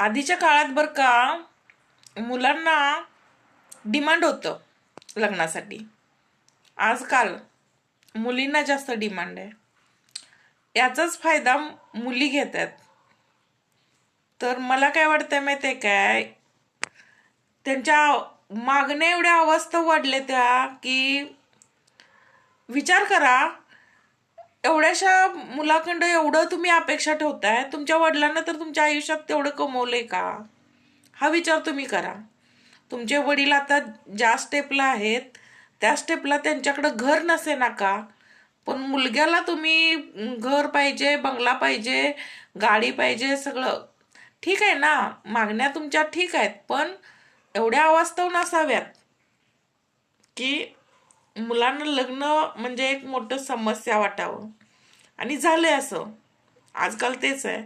आधीच्या काळात बरं का मुलांना डिमांड होतं लग्नासाठी. आजकाल मुलींना जास्त डिमांड आहे. याचाच फायदा मुली घेत आहेत. तर मला काय वाटतंय माहिती आहे काय, त्यांच्या मागण्या एवढ्या अवस्था वाढल्या त्या की विचार करा. एवढ्याशा मुलाकडं एवढं तुम्ही अपेक्षा ठेवताय, तुमच्या वडिलांना तर तुमच्या आयुष्यात तेवढं कमवलंय का? हा विचार तुम्ही करा. तुमचे वडील आता ज्या स्टेपला आहेत त्या स्टेपला त्यांच्याकडं घर नसे ना का, पण मुलग्याला तुम्ही घर पाहिजे, बंगला पाहिजे, गाडी पाहिजे, सगळं ठीक आहे ना, मागण्या तुमच्या ठीक आहेत, पण एवढ्या अवास्तव नसाव्यात की मुलांना लग्न म्हणजे एक मोठं समस्या वाटावं. आणि झालंय असं, आजकाल तेच आहे.